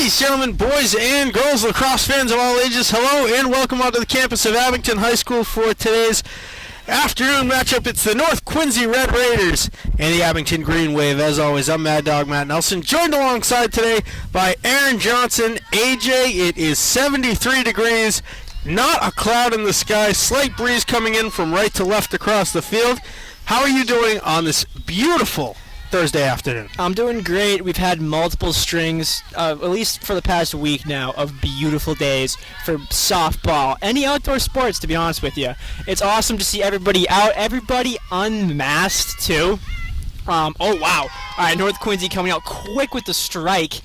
Ladies, gentlemen, boys and girls, lacrosse fans of all ages, hello and welcome onto the campus of Abington High School for today's afternoon matchup. It's the North Quincy Red Raiders and the Abington Green Wave. As always, I'm Mad Dog Matt Nelson, joined alongside today by Aaron Johnson. AJ, it is 73 degrees, not a cloud in the sky, slight breeze coming in from right to left across the field. How are you doing on this beautiful Thursday afternoon? I'm doing great. We've had multiple strings, at least for the past week now, of beautiful days for softball. Any outdoor sports, to be honest with you. It's awesome to see everybody out, everybody unmasked, too. Oh, wow. All right, North Quincy coming out quick with the strike.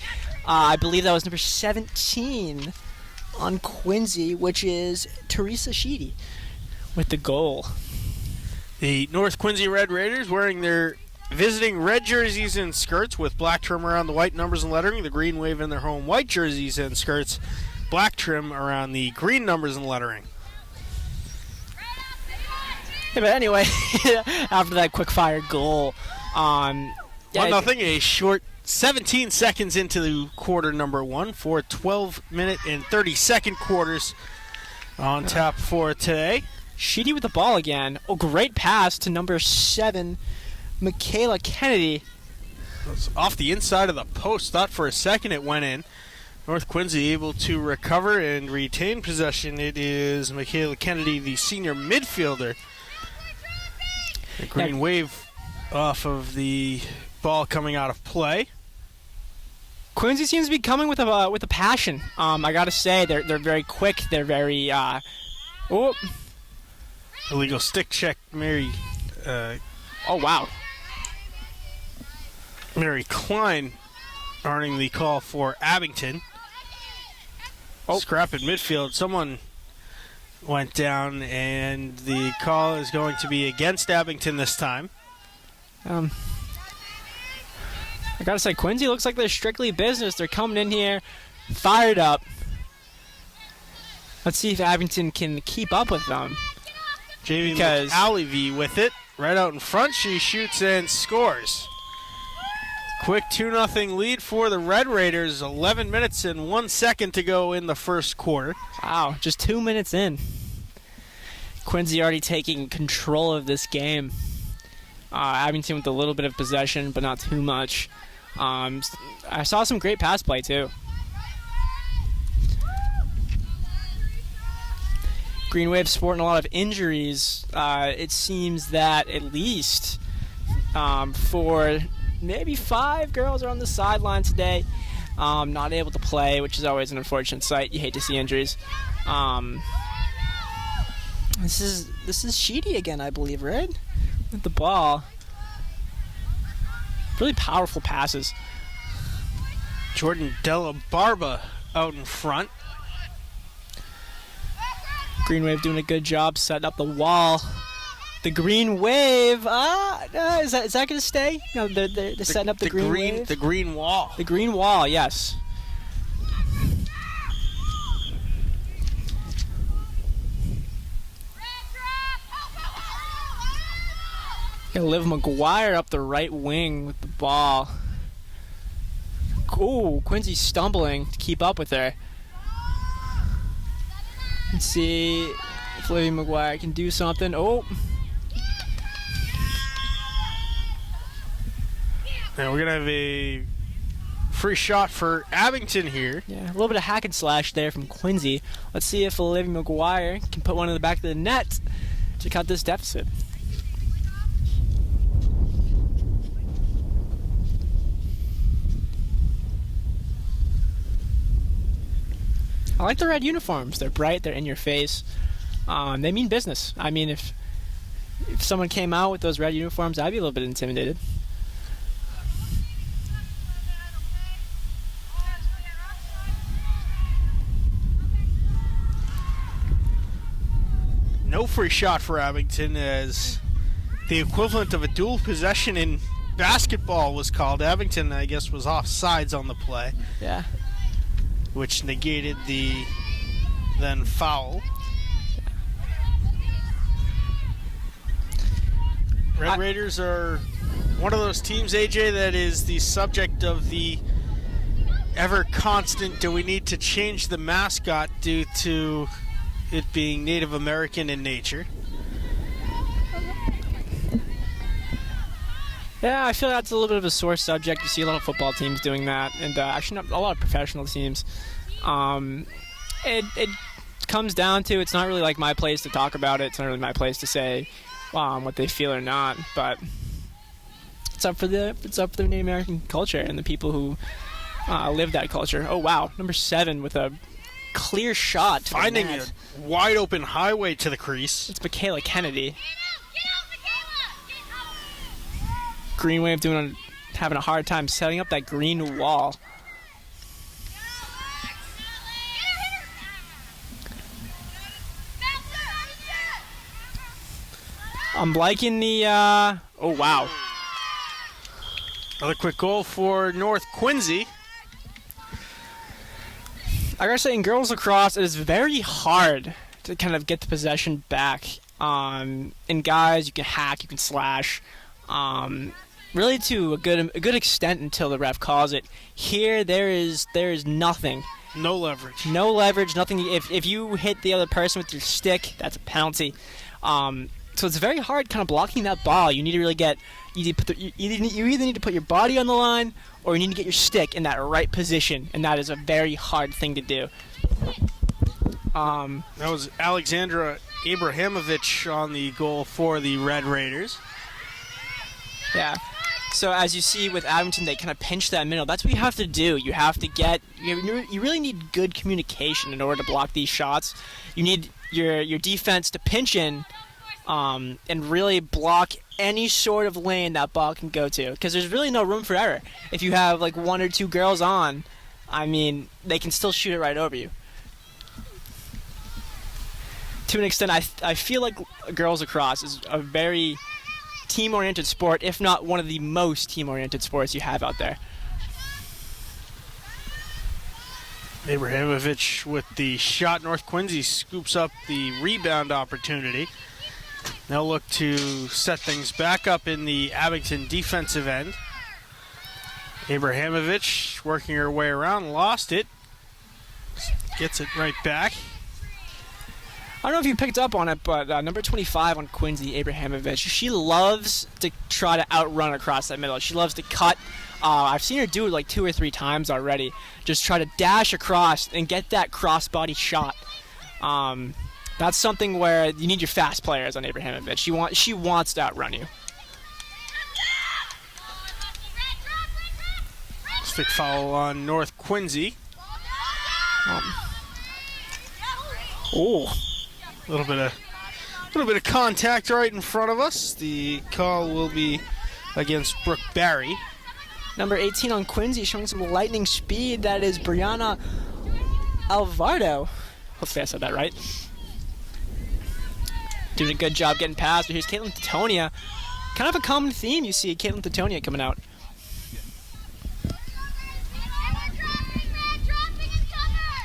I believe that was number 17 on Quincy, which is Teresa Sheedy with the goal. The North Quincy Red Raiders wearing their visiting red jerseys and skirts with black trim around the white numbers and lettering. The Green Wave in their home white jerseys and skirts, black trim around the green numbers and lettering. Yeah, but anyway, after that quick-fire goal, 1-0, a short 17 seconds into quarter number one for 12-minute and 30-second quarters on tap for today. Sheedy with the ball again. Oh, great pass to number 7, Michaela Kennedy. Off the inside of the post. Thought for a second it went in. North Quincy able to recover and retain possession. It is Michaela Kennedy, the senior midfielder. The Green Wave off of the ball coming out of play. Quincy seems to be coming with a passion. I gotta say they're very quick. They're very illegal stick check, Mary. Oh wow. Mary Klein earning the call for Abington. Scrap at midfield. Someone went down, and the call is going to be against Abington this time. I gotta say, Quincy looks like they're strictly business. They're coming in here fired up. Let's see if Abington can keep up with them. Jamie McAlevey with it. Right out in front, she shoots and scores. Quick 2-0 lead for the Red Raiders. 11 minutes and 1 second to go in the first quarter. Wow, just 2 minutes in. Quincy already taking control of this game. Abington with a little bit of possession, but not too much. I saw some great pass play, too. Green Wave sporting a lot of injuries. It seems that at least for maybe 5 girls are on the sideline today, not able to play, which is always an unfortunate sight. You hate to see injuries. This is Sheedy again, I believe, right? With the ball. Really powerful passes. Jordan Della Barba out in front. Green Wave doing a good job setting up the wall. The Green Wave, is that going to stay? No, they're setting up the Green Wave. The Green Wall. The Green Wall, yes. Got Liv McGuire up the right wing with the ball. Ooh, Quincy stumbling to keep up with her. Let's see if Livy McGuire can do something. Oh. Now we're going to have a free shot for Abington here. Yeah, a little bit of hack and slash there from Quincy. Let's see if Livy McGuire can put one in the back of the net to cut this deficit. I like the red uniforms. They're bright. They're in your face. They mean business. I mean, if someone came out with those red uniforms, I'd be a little bit intimidated. No free shot for Abington, as the equivalent of a dual possession in basketball was called. Abington, I guess, was offsides on the play. Yeah. Which negated the then foul. Red Raiders are one of those teams, AJ, that is the subject of the ever constant, do we need to change the mascot due to it being Native American in nature? Yeah, I feel that's a little bit of a sore subject. You see a lot of football teams doing that, and actually not a lot of professional teams. It comes down to, it's not really like my place to talk about it. It's not really my place to say what they feel or not, but it's up for the Native American culture and the people who live that culture. Oh wow, number 7 with a clear shot to finding the net. a wide open highway to the crease. It's Michaela Kennedy. Green Wave having a hard time setting up that green wall. I'm liking the oh wow. Another quick goal for North Quincy. I gotta say, in girls lacrosse, it is very hard to kind of get the possession back. In guys, you can hack, you can slash. Really to a good extent until the ref calls it. Here, there is nothing. No leverage. No leverage. Nothing. If you hit the other person with your stick, that's a penalty. So it's very hard, kind of blocking that ball. You need to really get. You either need to put your body on the line, or you need to get your stick in that right position, and that is a very hard thing to do. That was Alexandra Abrahamovich on the goal for the Red Raiders. Yeah. So as you see with Abington, they kind of pinch that middle. That's what you have to do. You have to get. You really need good communication in order to block these shots. You need your defense to pinch in, and really block any sort of lane that ball can go to. Because there's really no room for error. If you have like 1 or 2 girls on, I mean, they can still shoot it right over you. To an extent, I feel like girls lacrosse is a very team-oriented sport, if not one of the most team-oriented sports you have out there. Abrahamovich with the shot. North Quincy scoops up the rebound opportunity. They'll look to set things back up in the Abington defensive end. Abrahamovich working her way around, lost it. Gets it right back. I don't know if you picked up on it, but number 25 on Quincy, Abrahamovich, she loves to try to outrun across that middle. She loves to cut. I've seen her do it like 2 or 3 times already. Just try to dash across and get that crossbody shot. That's something where you need your fast players on Abrahamovich. She wants to outrun you. Stick foul on North Quincy. A little bit of contact right in front of us. The call will be against Brooke Barry. Number 18 on Quincy, showing some lightning speed. That is Brianna Alvarado. Hopefully I said that right. Doing a good job getting past. But here's Caitlin Titonia. Kind of a common theme you see Caitlin Titonia coming out.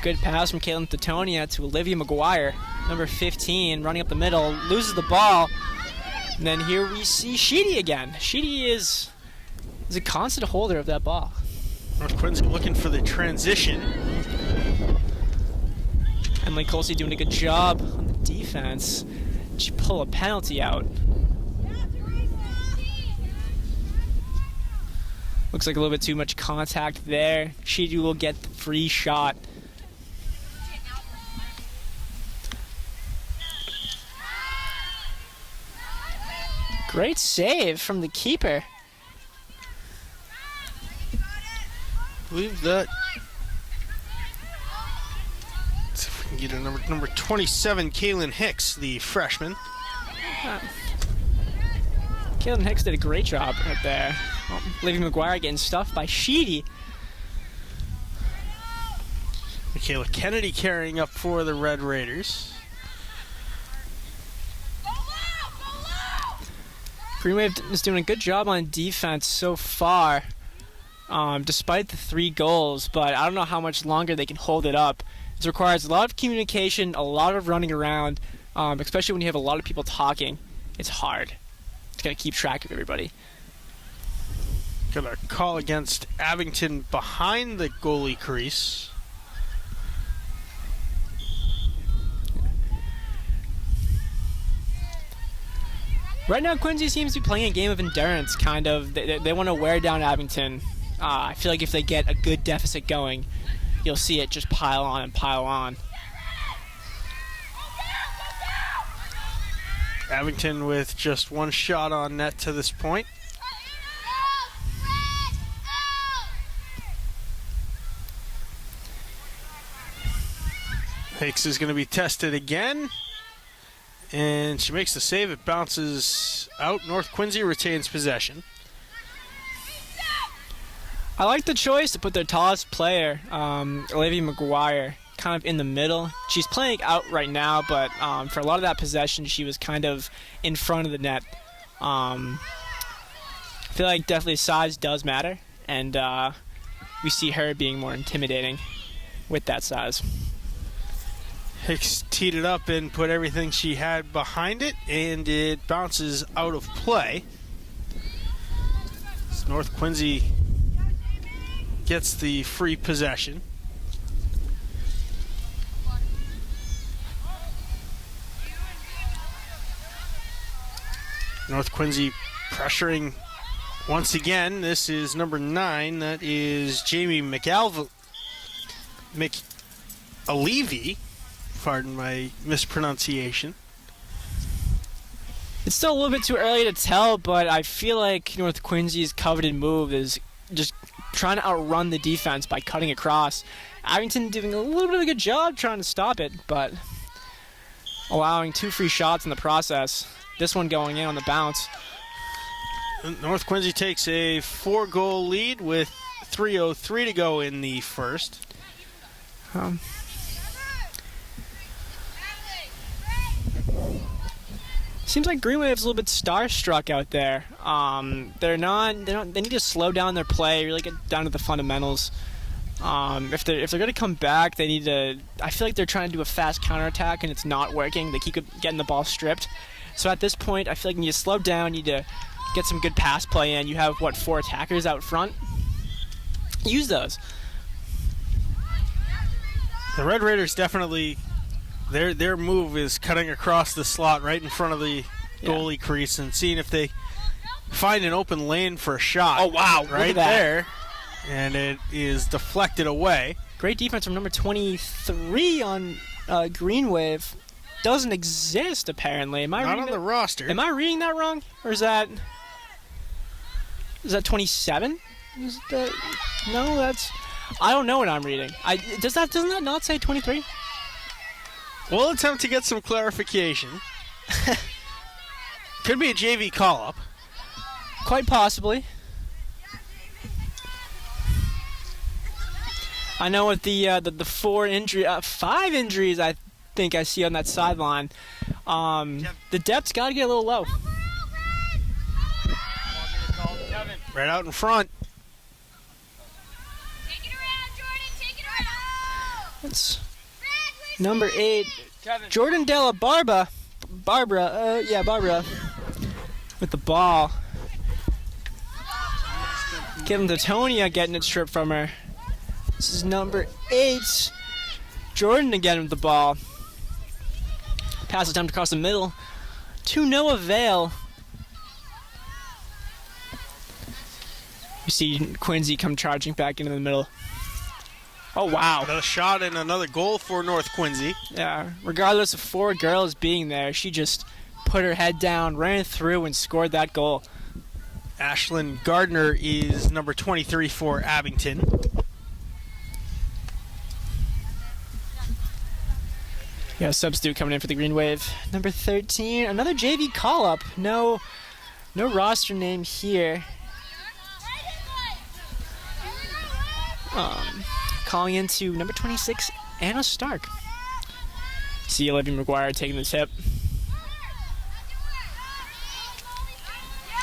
Good pass from Caitlin Titonia to Olivia Mcgowan. Number 15, running up the middle, loses the ball. And then here we see Sheedy again. Sheedy is a constant holder of that ball. North Quincy looking for the transition. Emily Colsey doing a good job on the defense. She pull a penalty out. Looks like a little bit too much contact there. Sheedy will get the free shot. Great save from the keeper. I believe that. Let's see if we can get a number 27, Kaylin Hicks, the freshman. Kaylin Hicks did a great job right there. Olivia Mcgowan getting stuffed by Sheedy. Michaela Kennedy carrying up for the Red Raiders. Green Wave is doing a good job on defense so far, despite the 3 goals, but I don't know how much longer they can hold it up. It requires a lot of communication, a lot of running around, especially when you have a lot of people talking. It's hard to kind of keep track of everybody. Gonna call against Abington behind the goalie crease. Right now, Quincy seems to be playing a game of endurance, kind of. They want to wear down Abington. I feel like if they get a good deficit going, you'll see it just pile on and pile on. Abington with just one shot on net to this point. Hicks is going to be tested again. And she makes the save. It bounces out. North Quincy retains possession. I like the choice to put their tallest player, Olivia Mcgowan, kind of in the middle. She's playing out right now, but for a lot of that possession, she was kind of in front of the net. I feel like definitely size does matter, and we see her being more intimidating with that size. Hicks teed it up and put everything she had behind it, and it bounces out of play. So North Quincy gets the free possession. North Quincy pressuring once again. This is number 9. That is Jamie McAlevey. Pardon my mispronunciation. It's still a little bit too early to tell, but I feel like North Quincy's coveted move is just trying to outrun the defense by cutting across. Abington doing a little bit of a good job trying to stop it, but allowing 2 free shots in the process. This one going in on the bounce. North Quincy takes a 4-goal lead with 3:03 to go in the first. Seems like Green Wave's a little bit starstruck out there. They need to slow down their play, really get down to the fundamentals. If they're going to come back, they need to. I feel like they're trying to do a fast counterattack and it's not working. They keep getting the ball stripped. So at this point, I feel like you need to slow down. You need to get some good pass play in. You have 4 attackers out front. Use those. The Red Raiders definitely. Their move is cutting across the slot right in front of the goalie crease and seeing if they find an open lane for a shot. Oh, wow. Right there. And it is deflected away. Great defense from number 23 on Green Wave. Doesn't exist, apparently. Not on the roster. Am I reading that wrong? Or is that 27? No, that's... I don't know what I'm reading. Doesn't that not say 23? We'll attempt to get some clarification. Could be a JV call-up. Quite possibly. I know with the 5 injuries I think I see on that sideline, the depth's got to get a little low. Right out in front. Take it around, Jordan. Take it around. That's number 8, Jordan Della Barbara, with the ball. Kevin Titonia getting it stripped from her. This is number 8, Jordan again with the ball. Pass attempt across the middle to no avail. You see Quincy come charging back into the middle. Oh, wow. Another shot and another goal for North Quincy. Yeah, regardless of 4 girls being there, she just put her head down, ran through, and scored that goal. Ashlyn Gardner is number 23 for Abington. Yeah, substitute coming in for the Green Wave. Number 13, another JV call-up. No roster name here. Calling into number 26, Anna Stark. See Olivia Mcgowan taking the tip.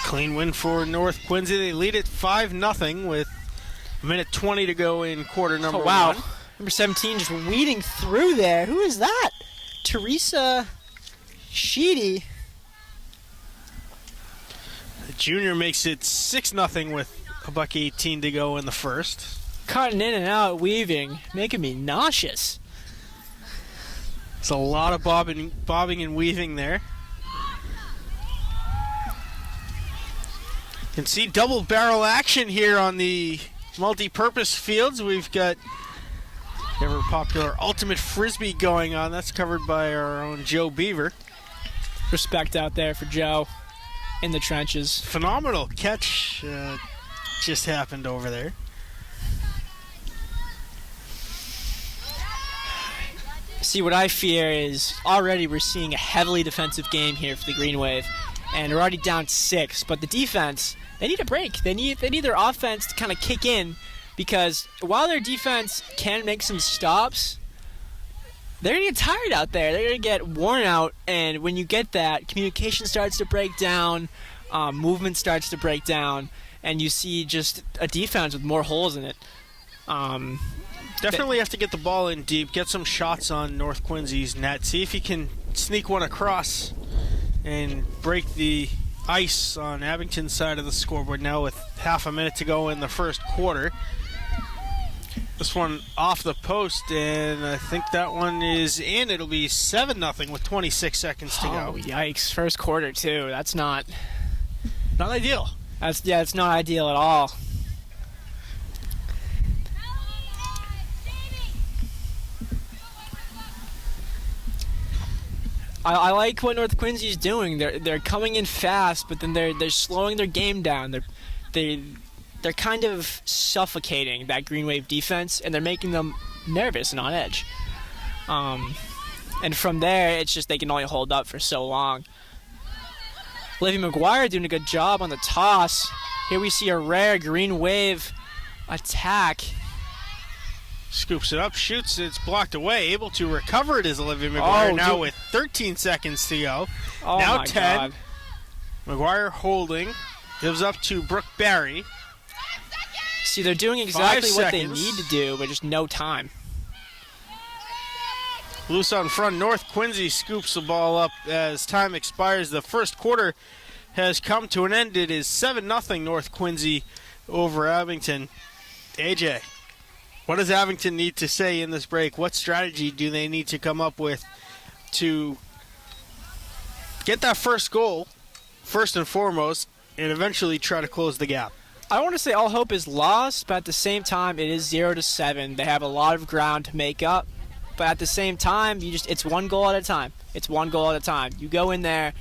Clean win for North Quincy. They lead it 5-0 with a minute 20 to go in quarter number 1. Number 17 just weeding through there. Who is that? Teresa Sheedy. The junior makes it 6-0 with A buck 18 to go in the first. Cutting in and out, weaving, making me nauseous. It's a lot of bobbing and weaving there. You can see double barrel action here on the multi-purpose fields. We've got ever popular ultimate frisbee going on. That's covered by our own Joe Beaver. Respect out there for Joe in the trenches. Phenomenal catch just happened over there. See, what I fear is already we're seeing a heavily defensive game here for the Green Wave, and we're already down 6. But the defense, they need a break. They need their offense to kind of kick in, because while their defense can make some stops, they're going to get tired out there. They're going to get worn out, and when you get that, communication starts to break down, movement starts to break down, and you see just a defense with more holes in it. Definitely have to get the ball in deep, get some shots on North Quincy's net, see if you can sneak one across and break the ice on Abington's side of the scoreboard now with half a minute to go in the first quarter. This one off the post, and I think that one is in. It'll be 7-0 with 26 seconds to go. Oh, yikes. First quarter, too. That's not ideal. It's not ideal at all. I like what North Quincy's doing. They're coming in fast, but then they're slowing their game down. They're kind of suffocating that Green Wave defense, and they're making them nervous and on edge. And from there, it's just they can only hold up for so long. Olivia McGuire doing a good job on the toss. Here we see a rare Green Wave attack. Scoops it up, shoots, it's blocked away. Able to recover it is Olivia McGuire with 13 seconds to go. Oh now my 10. God. McGuire holding. Gives up to Brooke Barry. See, they're doing exactly what they seconds. need to do, but just no time. Loose on front. North Quincy scoops the ball up as time expires. The first quarter has come to an end. It is 7-0 North Quincy over Abington. AJ, what does Abington need to say in this break? What strategy do they need to come up with to get that first goal, first and foremost, and eventually try to close the gap? I want to say all hope is lost, but at the same time, it is 0-7. They have a lot of ground to make up, but at the same time, it's one goal at a time. It's one goal at a time. You go in there,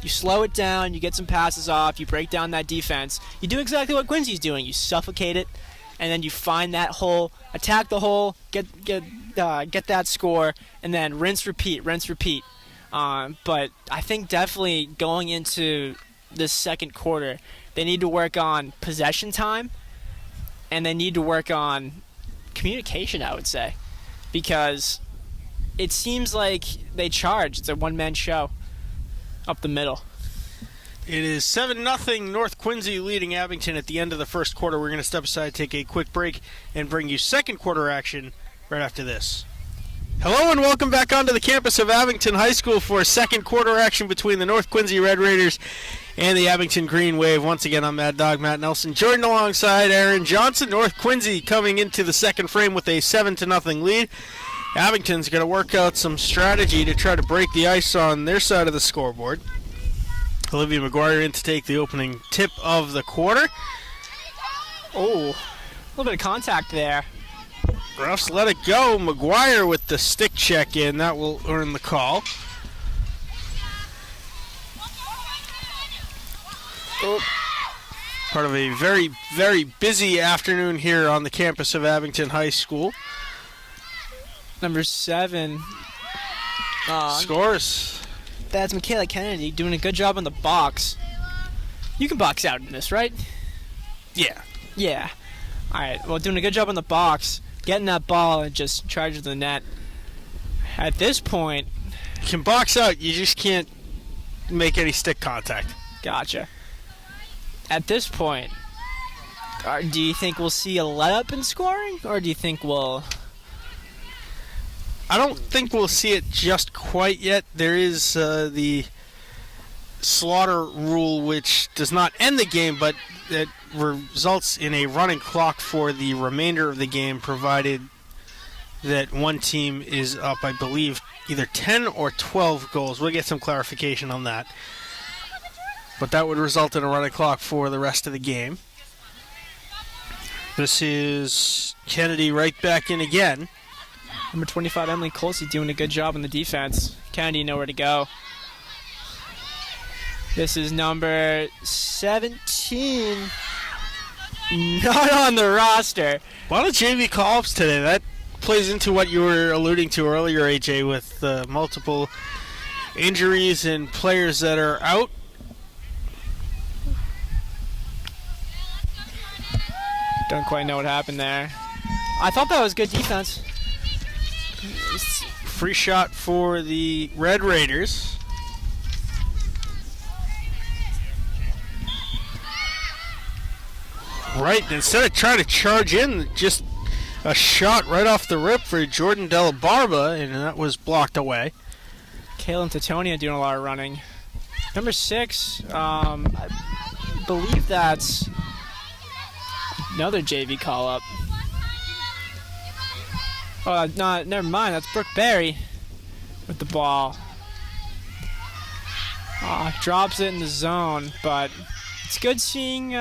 you slow it down, you get some passes off, you break down that defense. You do exactly what Quincy's doing. You suffocate it, and then you find that hole, attack the hole, get that score, and then rinse, repeat. But I think definitely going into this second quarter, they need to work on possession time, and they need to work on communication, I would say, because it seems like they charge. It's a one-man show up the middle. It is 7-0 North Quincy leading Abington at the end of the first quarter. We're going to step aside, take a quick break, and bring you second quarter action right after this. Hello and welcome back onto the campus of Abington High School for second quarter action between the North Quincy Red Raiders and the Abington Green Wave. Once again, I'm Mad Dog Matt Nelson, joined alongside Aaron Johnson. North Quincy coming into the second frame with a 7-0 lead. Abington's going to work out some strategy to try to break the ice on their side of the scoreboard. Olivia McGuire in to take the opening tip of the quarter. Oh, a little bit of contact there. Ruffs let it go. McGuire with the stick check in. That will earn the call. Oh. Part of a very, very busy afternoon here on the campus of Abington High School. Number 7. Scores. That's Michaela Kennedy doing a good job on the box. You can box out in this, right? Yeah. Yeah. All right. Well, doing a good job on the box, getting that ball and just charging the net. At this point, You can box out, you just can't make any stick contact. gotcha. At this point, do you think we'll see a let-up in scoring, or do you think we'll... I don't think we'll see it just quite yet. There is the slaughter rule, which does not end the game, but it results in a running clock for the remainder of the game, provided that one team is up, I believe, either 10 or 12 goals. We'll get some clarification on that. But that would result in a running clock for the rest of the game. This is Kennedy right back in again. Number 25, Emily Colsey, doing a good job on the defense. Kennedy nowhere to go. This is number 17. Not on the roster. A lot of JV call-ups today. That plays into what you were alluding to earlier, AJ, with multiple injuries and players that are out. Don't quite know what happened there. I thought that was good defense. Free shot for the Red Raiders. Right, instead of trying to charge in, just a shot right off the rip for Jordan Della Barba, and that was blocked away. Kaylin Titonia doing a lot of running. Number 6, I believe that's another JV call-up. Oh, no, never mind. That's Brooke Berry with the ball. Drops it in the zone, but it's good seeing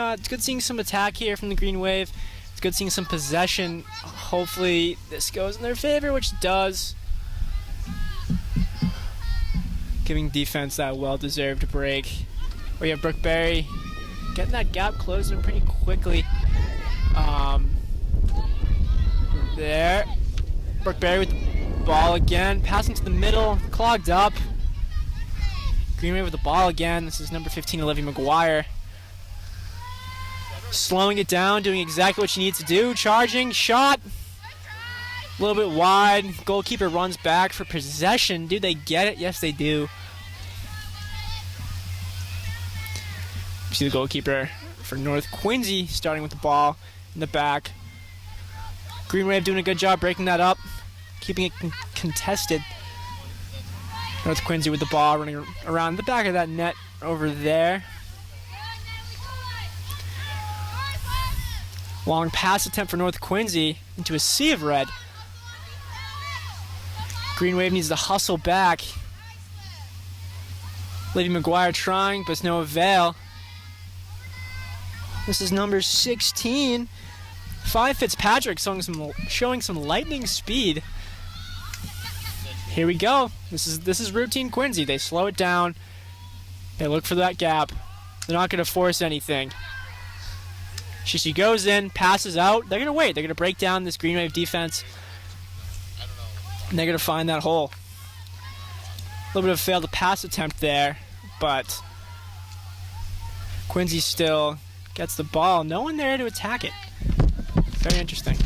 some attack here from the Green Wave. It's good seeing some possession. Hopefully this goes in their favor, which it does. Giving defense that well-deserved break. We have Brooke Berry getting that gap closing pretty quickly. There. Brooke Berry with the ball again. Passing to the middle. Clogged up. Green Wave with the ball again. This is number 15, Olivia McGuire. Slowing it down, doing exactly what she needs to do. Charging, shot. A little bit wide. Goalkeeper runs back for possession. Do they get it? Yes, they do. You see the goalkeeper for North Quincy starting with the ball in the back. Green Wave doing a good job breaking that up, keeping it contested. North Quincy with the ball running around the back of that net over there. Long pass attempt for North Quincy into a sea of red. Green Wave needs to hustle back. Lady McGuire trying, but it's no avail. This is number 16. 5 Fitzpatrick showing some lightning speed. Here we go. This is routine Quincy. They slow it down. They look for that gap. They're not going to force anything. She goes in, passes out. They're going to wait. They're going to break down this Green Wave defense. And they're going to find that hole. A little bit of a failed pass attempt there, but Quincy still gets the ball. No one there to attack it. Very interesting.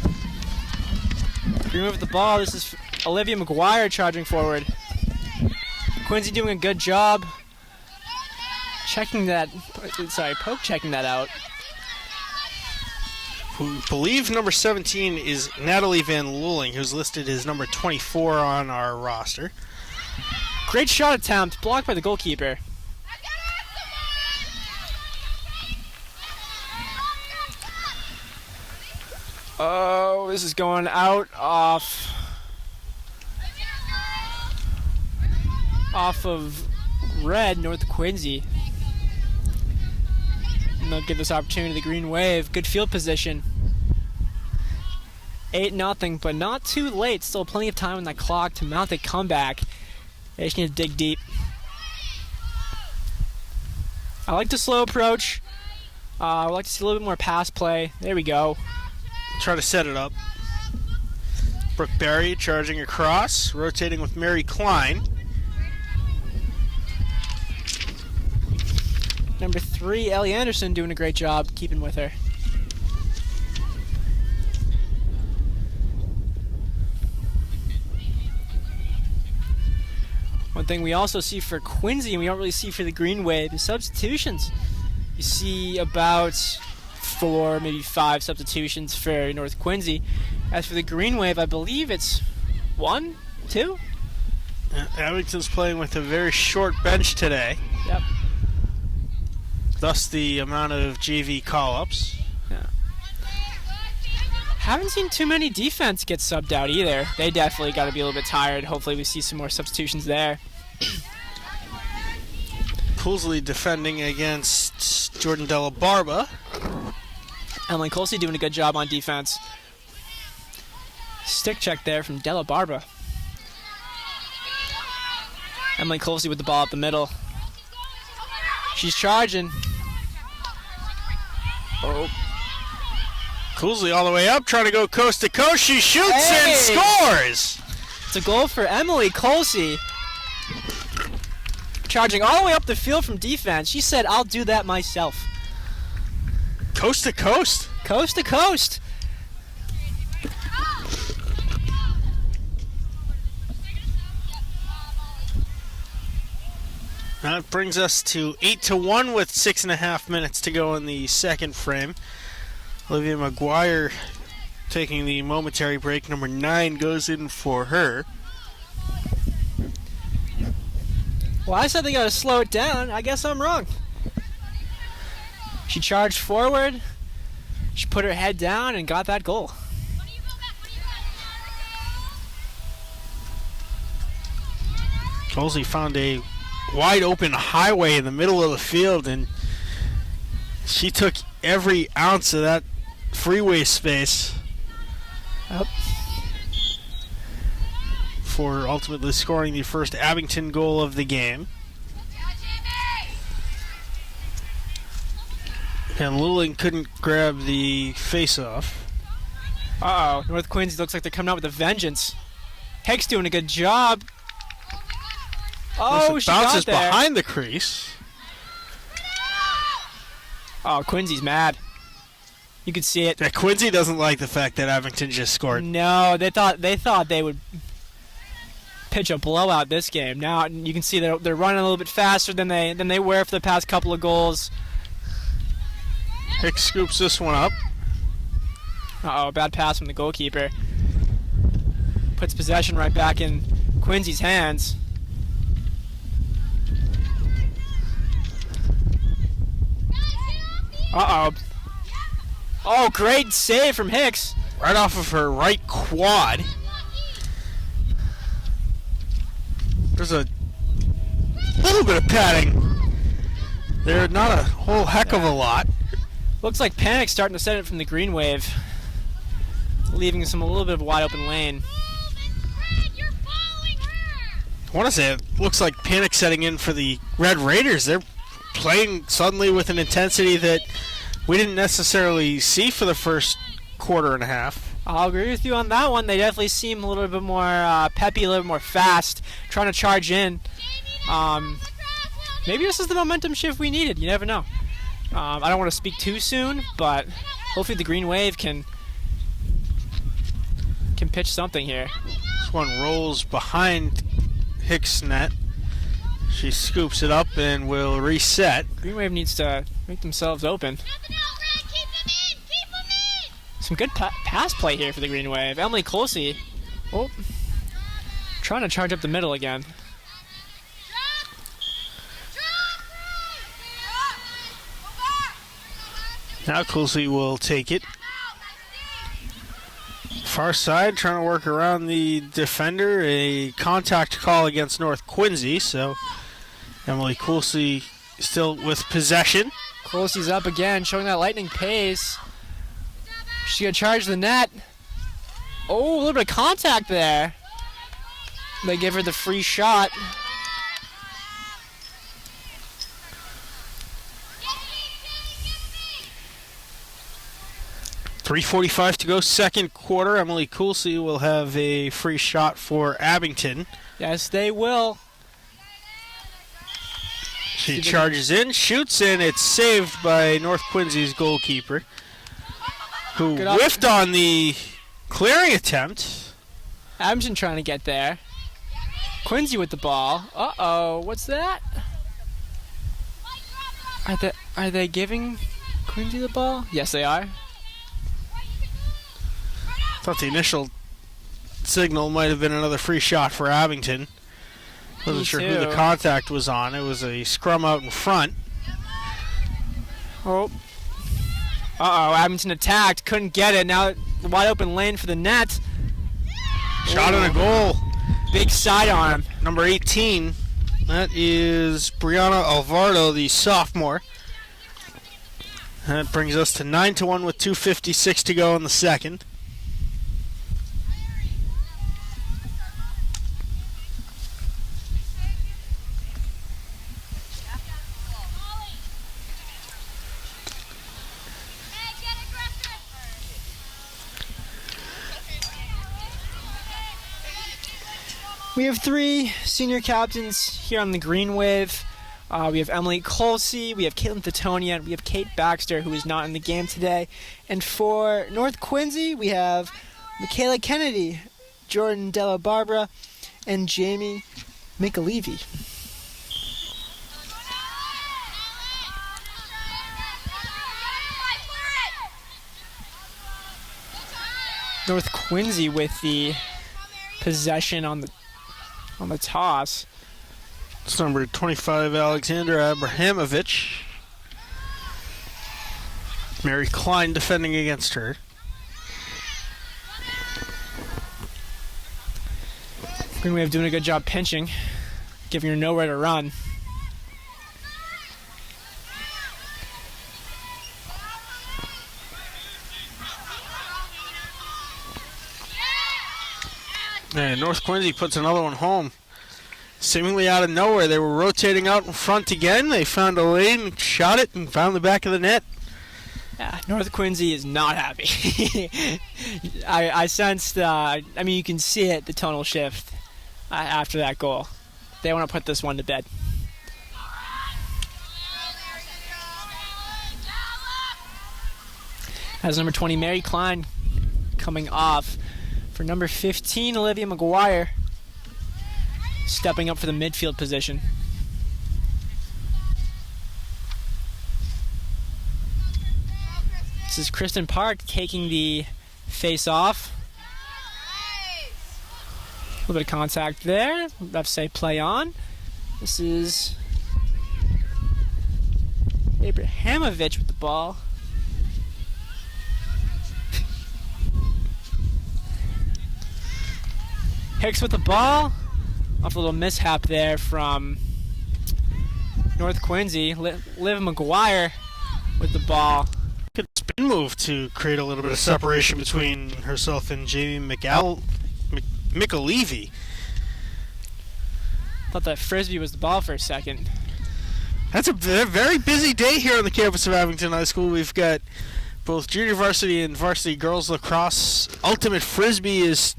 Green Wave with the ball. This is Olivia McGuire charging forward. Quincy doing a good job poke checking that out. Who believe number 17 is Natalie Van Luling, who's listed as number 24 on our roster. Great shot attempt, blocked by the goalkeeper. Oh, this is going out off of red, North Quincy. And they'll give this opportunity to the Green Wave. Good field position. 8-0, but not too late. Still plenty of time on that clock to mount a comeback. They just need to dig deep. I like the slow approach. I like to see a little bit more pass play. There we go. Try to set it up. Brooke Berry charging across, rotating with Mary Klein. Number 3, Ellie Anderson, doing a great job keeping with her. One thing we also see for Quincy, and we don't really see for the Green Wave, is substitutions. You see about 4, maybe 5 substitutions for North Quincy. As for the Green Wave, I believe it's 1, 2? Abington's playing with a very short bench today. Yep. thus the amount of JV call-ups. Haven't seen too many defense get subbed out either. They definitely got to be a little bit tired. Hopefully we see some more substitutions there. Poolsley defending against Jordan Della Barba. Emily Colsey doing a good job on defense. Stick check there from Della Barba. Emily Colsey with the ball up the middle. She's charging. Oh. Poolsley all the way up, trying to go coast to coast. She shoots and scores! It's a goal for Emily Colsey. Charging all the way up the field from defense. She said, I'll do that myself. Coast to coast. Coast to coast. That brings us to 8-1 with 6.5 minutes to go in the second frame. Olivia McGuire taking the momentary break. Number 9 goes in for her. Well, I said they got to slow it down. I guess I'm wrong. She charged forward. She put her head down and got that goal. Colsey found a wide open highway in the middle of the field, and she took every ounce of that freeway space for ultimately scoring the first Abington goal of the game. And Luling couldn't grab the face-off. Uh-oh. North Quincy looks like they're coming out with a vengeance. Hicks doing a good job. Oh, she bounces got there. behind the crease. Oh, Quincy's mad. You could see it. Yeah, Quincy doesn't like the fact that Abington just scored. No, they thought they would pitch a blowout this game. Now you can see they're running a little bit faster than they were for the past couple of goals. Hicks scoops this one up. Uh-oh, bad pass from the goalkeeper. Puts possession right back in Quincy's hands. Uh-oh. Oh, great save from Hicks. Right off of her right quad. There's a little bit of padding there, not a whole heck of a lot. Looks like Panic's starting to set it from the green wave, leaving some a little bit of wide open lane. I want to say it looks like Panic setting in for the Red Raiders. They're playing suddenly with an intensity that we didn't necessarily see for the first quarter and a half. I'll agree with you on that one. They definitely seem a little bit more peppy, a little bit more fast, trying to charge in. Maybe this is the momentum shift we needed. You never know. I don't want to speak too soon, but hopefully the green wave can pitch something here. This one rolls behind Hicks' net. She scoops it up and will reset. Green wave needs to make themselves open. Some good pass play here for the green wave. Emily Colsey, trying to charge up the middle again. Now Colsey will take it. Far side, trying to work around the defender. A contact call against North Quincy, so Emily Colsey still with possession. Colsey's up again, showing that lightning pace. She's going to charge the net. Oh, a little bit of contact there. They give her the free shot. .345 to go, second quarter. Emily Colsey will have a free shot for Abington. Yes, they will. She charges in, shoots in. It's saved by North Quincy's goalkeeper, who whiffed on the clearing attempt. Abington trying to get there. Quincy with the ball. Uh-oh, what's that? Are they giving Quincy the ball? Yes, they are. Thought the initial signal might have been another free shot for Abington. Wasn't sure who the contact was on. It was a scrum out in front. Oh. Uh-oh, Abington attacked. Couldn't get it. Now wide open lane for the net. Shot and a goal. Big sidearm. Number 18. That is Brianna Alvarado, the sophomore. That brings us to 9-1 with 2:56 to go in the second. We have three senior captains here on the Green Wave. We have Emily Colsey, we have Caitlin Titonia, and we have Kate Baxter, who is not in the game today. And for North Quincy, we have Michaela Kennedy, Jordan Della Barbara, and Jamie McAlevey. North Quincy with the possession on the toss. It's number 25, Alexandra Abrahamovich. Mary Klein defending against her. Green Wave doing a good job pinching, giving her nowhere to run. And North Quincy puts another one home. Seemingly out of nowhere, they were rotating out in front again. They found a lane, shot it, and found the back of the net. Yeah, North Quincy is not happy. I sensed, you can see it, the tonal shift after that goal. They want to put this one to bed. As number 20, Mary Klein coming off. For number 15, Olivia McGuire stepping up for the midfield position. This is Kristen Park taking the face off. A little bit of contact there. Let's say play on. This is Abrahamovich with the ball. Hicks with the ball. Off a little mishap there from North Quincy. Liv McGuire with the ball. Good spin move to create a little bit of separation between herself and Jamie McAlevey. Thought that frisbee was the ball for a second. That's a very busy day here on the campus of Abington High School. We've got both junior varsity and varsity girls lacrosse. Ultimate Frisbee is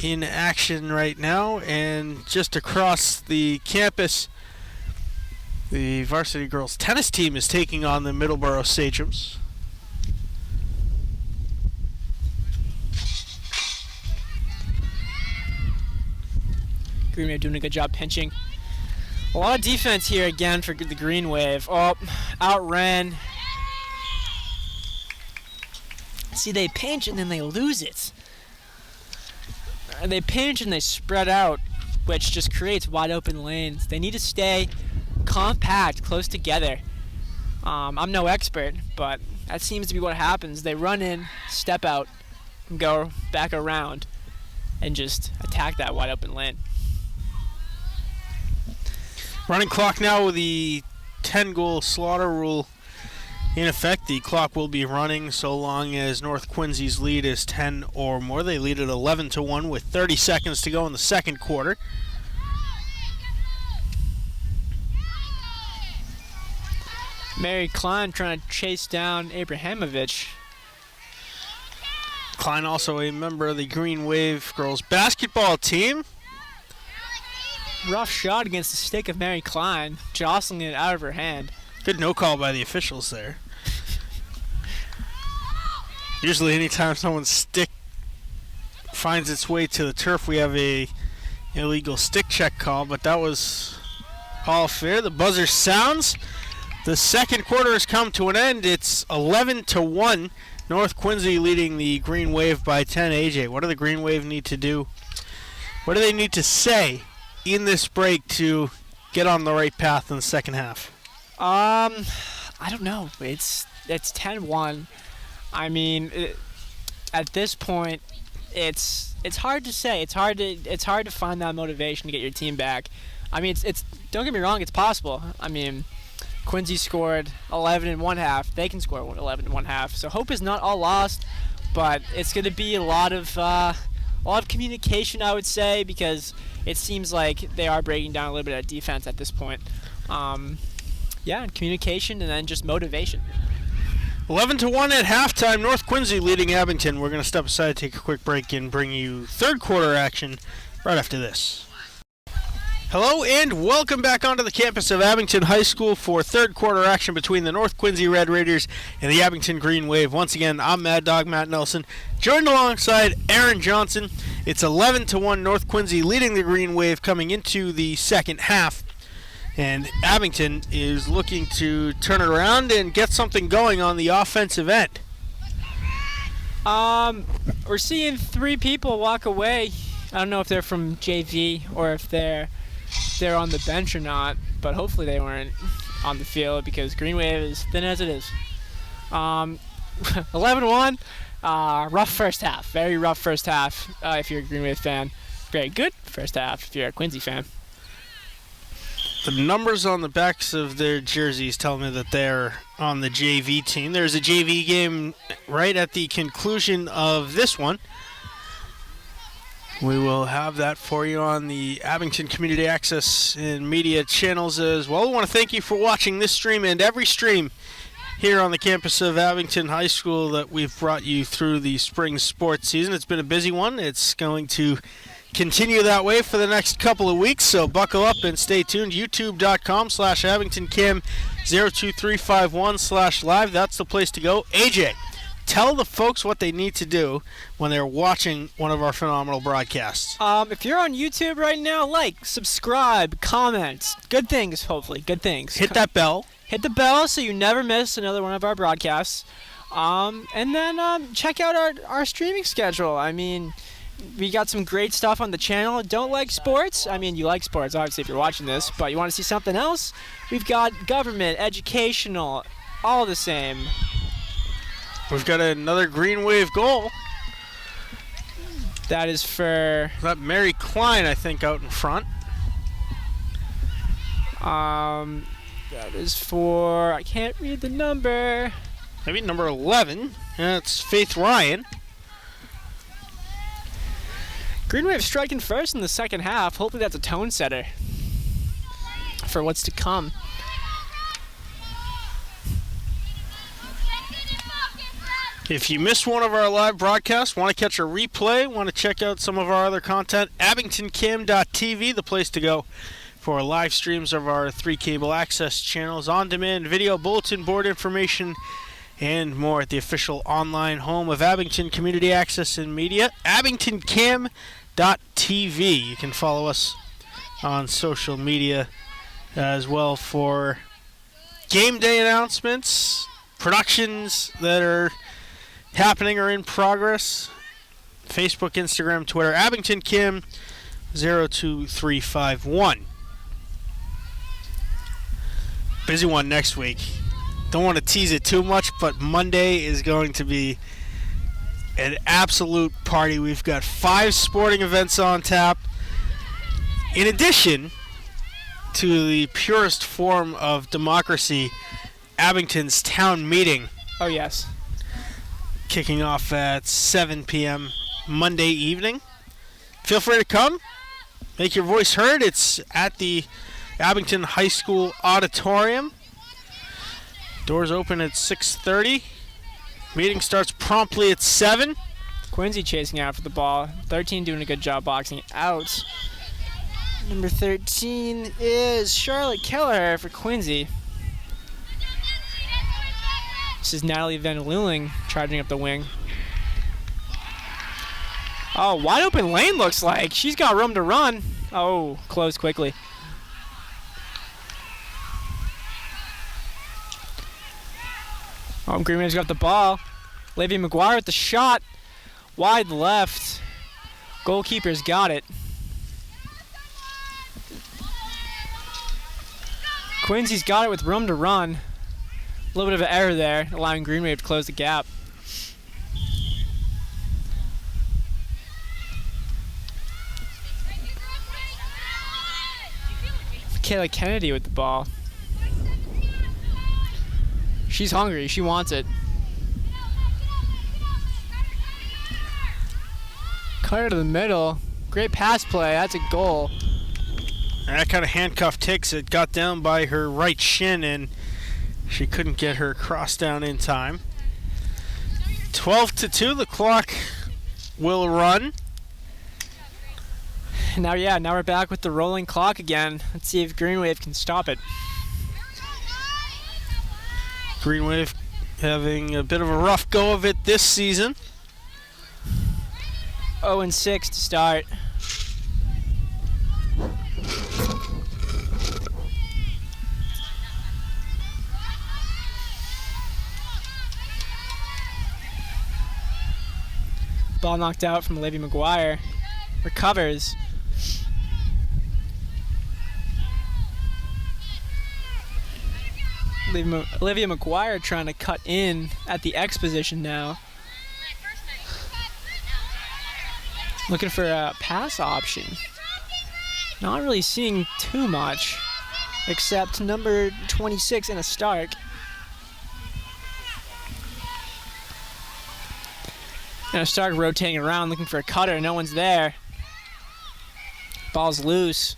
in action right now, and just across the campus, the varsity girls tennis team is taking on the Middleborough Sachems. Green Wave doing a good job pinching. A lot of defense here again for the Green Wave. Oh, outran. See, they pinch and then they lose it. They pinch and they spread out, which just creates wide open lanes. They need to stay compact, close together. I'm no expert, but that seems to be what happens. They run in, step out, and go back around, and just attack that wide open lane. Running clock now with the 10-goal slaughter rule in effect. The clock will be running so long as North Quincy's lead is 10 or more. They lead at 11-1 with 30 seconds to go in the second quarter. Mary Klein trying to chase down Abrahamovich. Klein also a member of the Green Wave girls basketball team. Rough shot against the stick of Mary Klein, jostling it out of her hand. Good no call by the officials there. Usually anytime someone's stick finds its way to the turf, we have a illegal stick check call, but that was all fair. The buzzer sounds. The second quarter has come to an end. It's 11-1. North Quincy leading the Green Wave by 10. AJ, what do the Green Wave need to do? What do they need to say in this break to get on the right path in the second half? I don't know. It's 10-1. I mean, at this point, it's hard to say. It's hard to find that motivation to get your team back. I mean, it's don't get me wrong, it's possible. I mean, Quincy scored 11 in one half. They can score 11 in one half. So hope is not all lost, but it's going to be a lot of communication, I would say, because it seems like they are breaking down a little bit of defense at this point. Communication and then just motivation. 11-1 at halftime. North Quincy leading Abington. We're going to step aside, take a quick break, and bring you third quarter action right after this. Hello and welcome back onto the campus of Abington High School for third quarter action between the North Quincy Red Raiders and the Abington Green Wave. Once again, I'm Mad Dog Matt Nelson, joined alongside Aaron Johnson. It's 11-1 North Quincy leading the Green Wave coming into the second half. And Abington is looking to turn it around and get something going on the offensive end. We're seeing 3 people walk away. I don't know if they're from JV or if they're on the bench or not, but hopefully they weren't on the field because Green Wave is thin as it is. 11-1, rough first half, very rough first half if you're a Green Wave fan. Very good first half if you're a Quincy fan. The numbers on the backs of their jerseys tell me that they're on the JV team. There's a JV game right at the conclusion of this one. We will have that for you on the Abington Community Access and Media channels as well. We want to thank you for watching this stream and every stream here on the campus of Abington High School that we've brought you through the spring sports season. It's been a busy one. It's going to continue that way for the next couple of weeks, so buckle up and stay tuned. youtube.com/AbingtonCam02351/live. That's the place to go. AJ, tell the folks what they need to do when they're watching one of our phenomenal broadcasts. If you're on YouTube right now, like, subscribe, comment. Good things, hopefully. Good things. Hit that bell. Hit the bell so you never miss another one of our broadcasts. And then check out our streaming schedule. I mean, we got some great stuff on the channel. Don't like sports? I mean, you like sports, obviously, if you're watching this, but you want to see something else? We've got government, educational, all the same. We've got another Green Wave goal. That is for... That Mary Klein, I think, out in front. That is for... I can't read the number. Maybe number 11. That's Faith Ryan. Green Wave striking first in the second half. Hopefully that's a tone setter for what's to come. If you missed one of our live broadcasts, want to catch a replay, want to check out some of our other content, abingtoncam.tv, the place to go for live streams of our 3 cable access channels, on-demand video, bulletin board information, and more at the official online home of Abington Community Access and Media, abingtoncam.tv. You can follow us on social media as well for game day announcements, productions that are happening or in progress. Facebook, Instagram, Twitter, AbingtonCam02351. Busy one next week. Don't want to tease it too much, but Monday is going to be an absolute party. We've got 5 sporting events on tap. In addition to the purest form of democracy, Abington's town meeting. Oh, yes. Kicking off at 7 p.m. Monday evening. Feel free to come. Make your voice heard. It's at the Abington High School Auditorium. Doors open at 6:30. Meeting starts promptly at 7. Quincy chasing after the ball. 13 doing a good job boxing it out. Number 13 is Charlotte Kelleher for Quincy. This is Natalie Van Luling charging up the wing. Oh, wide open lane looks like. She's got room to run. Oh, closed quickly. Oh, Green Wave's got the ball. Livy McGuire with the shot. Wide left. Goalkeeper's got it. Quincy's got it with room to run. A little bit of an error there, allowing Green Wave to close the gap. Kayla Kennedy with the ball. She's hungry. She wants it. Cut her to the middle. Great pass play. That's a goal. That kind of handcuff takes it. Got down by her right shin, and she couldn't get her cross down in time. 12-2. The clock will run. Now we're back with the rolling clock again. Let's see if Green Wave can stop it. Green Wave having a bit of a rough go of it this season. 0-6 to start. Ball knocked out from Olivia McGuire. Recovers. Olivia McGuire trying to cut in at the X position now. Looking for a pass option. Not really seeing too much, except number 26 in a Stark. And a Stark rotating around looking for a cutter. No one's there. Ball's loose.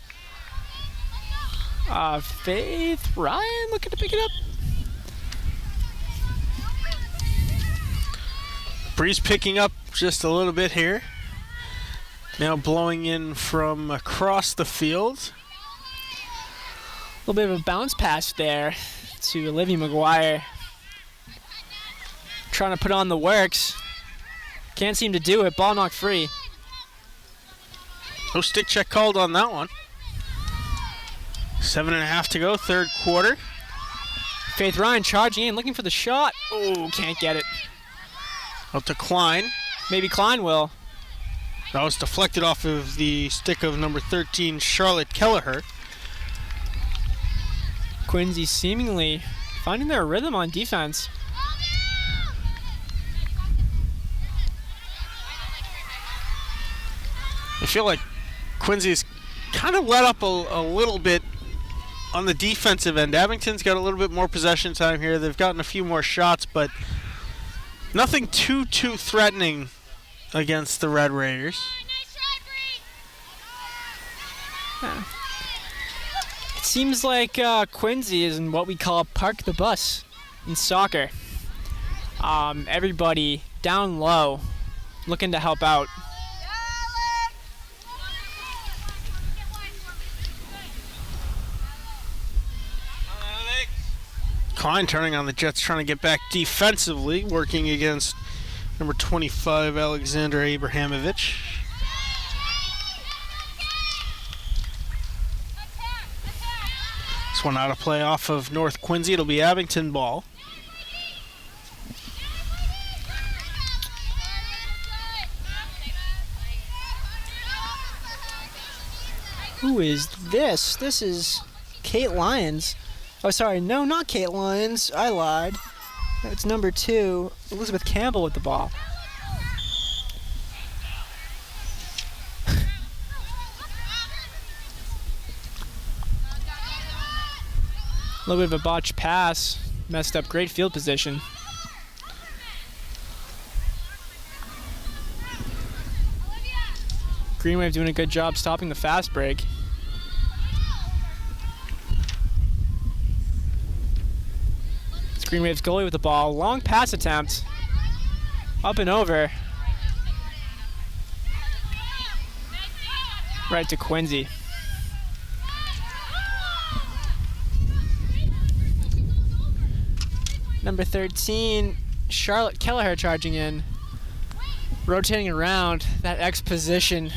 Faith Ryan looking to pick it up. Breeze picking up just a little bit here. Now blowing in from across the field. A little bit of a bounce pass there to Olivia McGuire. Trying to put on the works. Can't seem to do it. Ball knocked free. No stick check called on that one. 7.5 to go, third quarter. Faith Ryan charging in, looking for the shot. Oh, can't get it. Out to Klein. Maybe Klein will. That was deflected off of the stick of number 13, Charlotte Kelleher. Quincy seemingly finding their rhythm on defense. I feel like Quincy's kind of let up a little bit on the defensive end. Abington's got a little bit more possession time here. They've gotten a few more shots, but nothing too threatening against the Red Raiders. Yeah. It seems like Quincy is in what we call park the bus in soccer. Everybody down low looking to help out. Klein turning on the Jets, trying to get back defensively, working against number 25, Alexander Abrahamovich. This one out of play off of North Quincy. It'll be Abington ball. Who is this? This is Kate Lyons. Oh, sorry. No, not Kate Lyons. I lied. It's number 2, Elizabeth Campbell with the ball. A little bit of a botched pass. Messed up great field position. Green Wave doing a good job stopping the fast break. Green Wave's goalie with the ball. Long pass attempt. Up and over. Right to Quincy. Number 13, Charlotte Kelleher charging in. Rotating around that X position.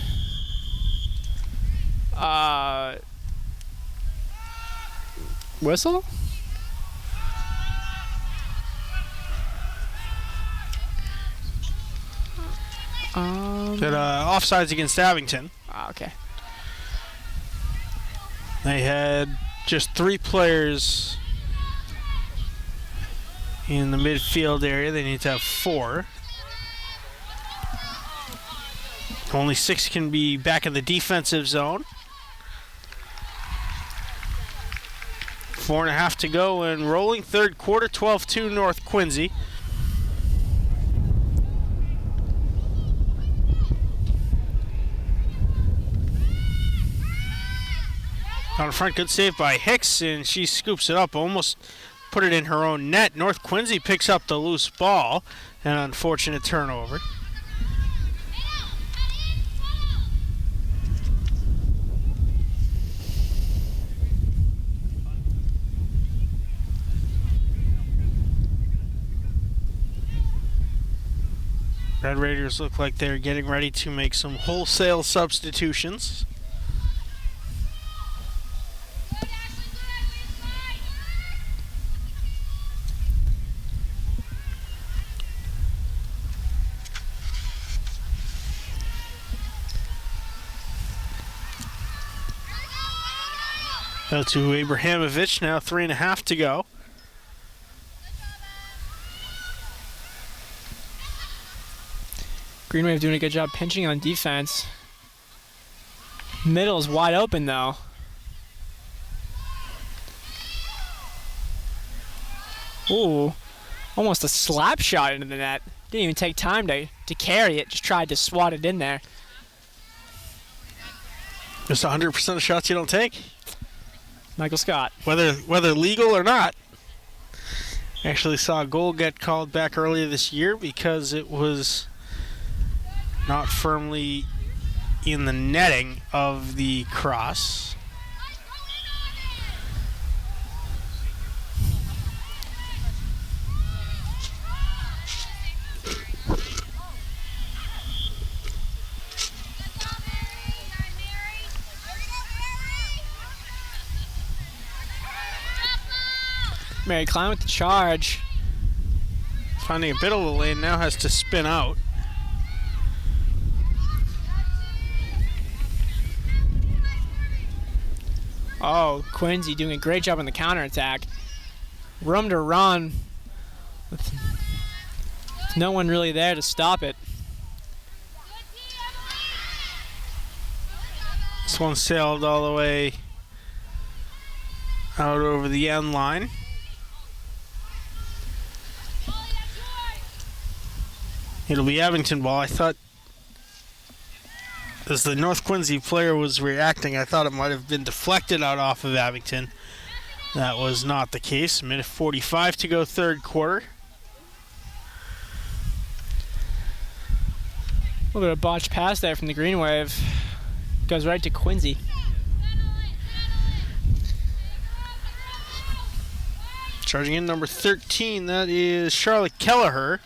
Whistle? That offsides against Abington. Okay. They had just 3 players in the midfield area. They need to have 4. Only 6 can be back in the defensive zone. 4.5 to go and rolling. Third quarter, 12-2 North Quincy. Out in front, good save by Hicks, and she scoops it up, almost put it in her own net. North Quincy picks up the loose ball, an unfortunate turnover. Red Raiders look like they're getting ready to make some wholesale substitutions. Out to Abrahamovich, now 3.5 to go. Green Wave doing a good job pinching on defense. Middle's wide open though. Ooh, almost a slap shot into the net. Didn't even take time to carry it, just tried to swat it in there. Just 100% of shots you don't take, Michael Scott. whether legal or not. Actually saw a goal get called back earlier this year because it was not firmly in the netting of the cross. Mary Klein with the charge. Finding a bit of the lane, now has to spin out. Oh, Quincy doing a great job on the counterattack. Room to run with no one really there to stop it. This one sailed all the way out over the end line. It'll be Abington ball. I thought, as the North Quincy player was reacting, I thought it might have been deflected out off of Abington. That was not the case. Minute 45 to go, third quarter. A little bit of botched pass there from the Green Wave. Goes right to Quincy. Charging in number 13, that is Charlotte Kelleher.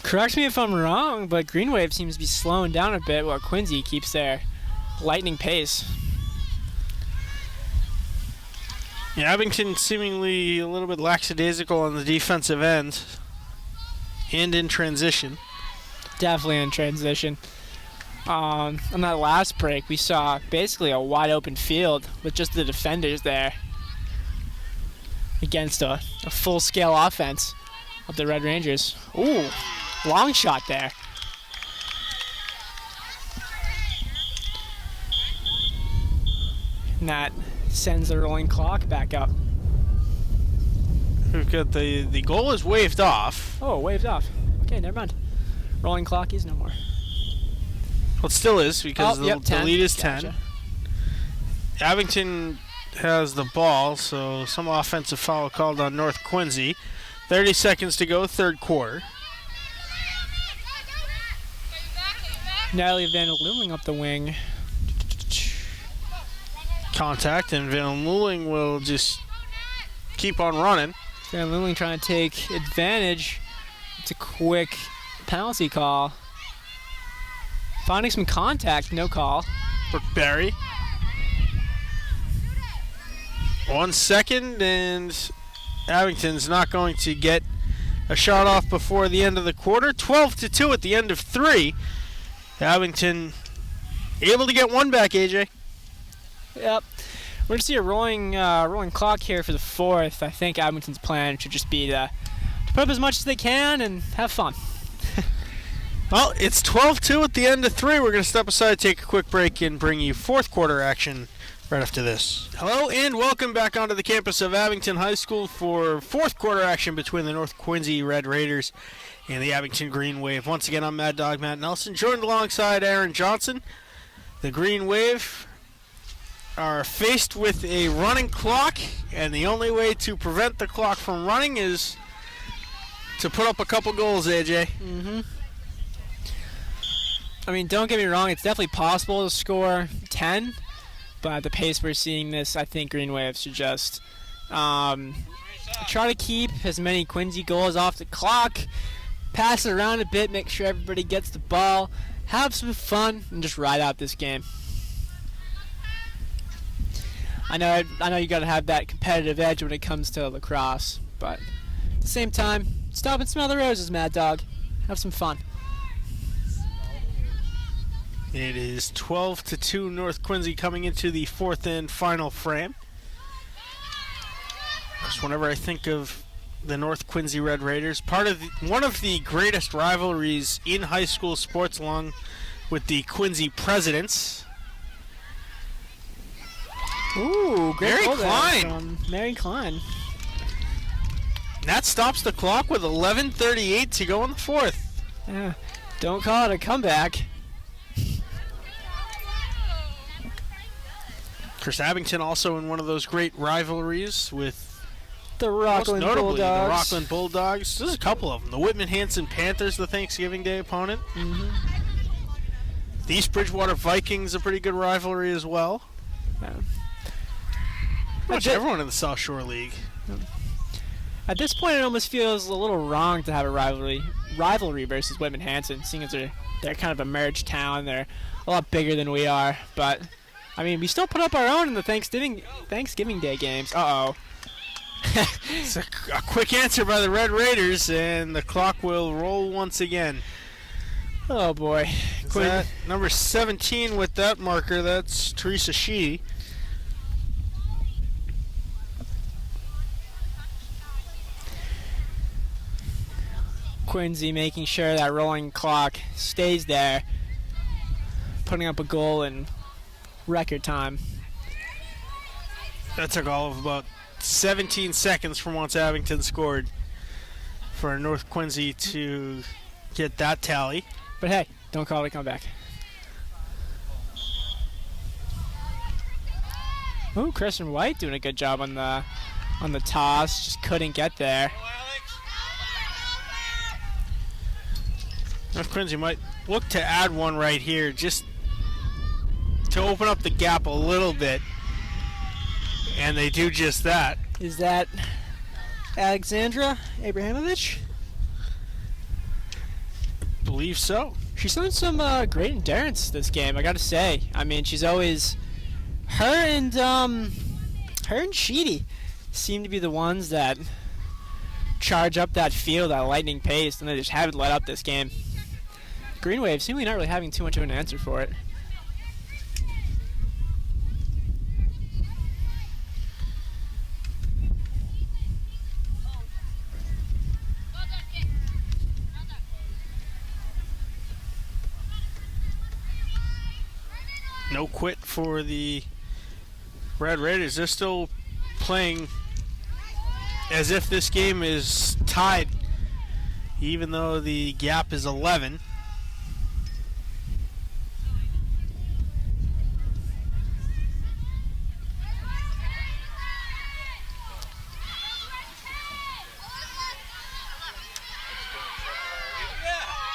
Correct me if I'm wrong, but Green Wave seems to be slowing down a bit while Quincy keeps their lightning pace. Yeah, Abington seemingly a little bit lackadaisical on the defensive end and in transition. Definitely in transition. On that last break, we saw basically a wide open field with just the defenders there against a full-scale offense of the Red Rangers. Ooh, long shot there. And that sends the rolling clock back up. We've got the goal is waved off. Oh, waved off. Okay, never mind. Rolling clock is no more. Well, it still is because the 10. lead is Gotcha. 10. Abington has the ball, so some offensive foul called on North Quincy. 30 seconds to go, third quarter. Natalie Van Looming up the wing. Contact, and Van Luling will just keep on running. Van Looming trying to take advantage. It's a quick penalty call. Finding some contact, no call. Brooke Barry. 1 second, and Abington's not going to get a shot off before the end of the quarter. 12-2 at the end of 3. Abington able to get one back, AJ. Yep. We're going to see a rolling clock here for the fourth. I think Abington's plan should just be to put up as much as they can and have fun. Well, it's 12-2 at the end of 3. We're going to step aside, take a quick break, and bring you fourth quarter action right after this. Hello, and welcome back onto the campus of Abington High School for fourth quarter action between the North Quincy Red Raiders and the Abington Green Wave. Once again, I'm Mad Dog Matt Nelson, joined alongside Aaron Johnson. The Green Wave are faced with a running clock, and the only way to prevent the clock from running is to put up a couple goals, AJ. Mm-hmm. I mean, don't get me wrong, it's definitely possible to score 10, but at the pace we're seeing this, I think Green Wave should just try to keep as many Quincy goals off the clock, pass it around a bit, make sure everybody gets the ball, have some fun, and just ride out this game. I know you got to have that competitive edge when it comes to lacrosse, but at the same time, stop and smell the roses, Mad Dog. Have some fun. It is 12-2 North Quincy coming into the fourth and final frame. Just whenever I think of the North Quincy Red Raiders, one of the greatest rivalries in high school sports, along with the Quincy Presidents. Ooh, great Mary goal there Klein. from Mary Klein. And that stops the clock with 11:38 to go in the fourth. Yeah, don't call it a comeback. Chris Abington also in one of those great rivalries with The most Rockland notably Bulldogs. the Rockland Bulldogs. There's a couple of them. The Whitman-Hanson Panthers, the Thanksgiving Day opponent. Mm-hmm. The East Bridgewater Vikings, a pretty good rivalry as well. Yeah. Pretty much everyone in the South Shore League. At this point, it almost feels a little wrong to have a rivalry versus Whitman-Hanson, seeing as they're kind of a merged town. They're a lot bigger than we are, but I mean, we still put up our own in the Thanksgiving Day games. Uh-oh. It's a quick answer by the Red Raiders, and the clock will roll once again. Oh, boy. Is that number 17 with that marker? That's Teresa Sheedy. Quincy making sure that rolling clock stays there, putting up a goal in record time. That took all of about 17 seconds from once Abington scored for North Quincy to get that tally. But hey, don't call it a comeback. Ooh, Kristen White doing a good job on the toss, just couldn't get there. North Quincy might look to add one right here just to open up the gap a little bit, and they do just that. Is that Alexandra Abrahamovich? Believe so. She's shown some great endurance this game, I gotta say. I mean, she's always her and Sheedy seem to be the ones that charge up that field at lightning pace, and they just haven't let up this game. Green Wave seemingly not really having too much of an answer for it. No quit for the Red Raiders. They're still playing as if this game is tied, even though the gap is 11.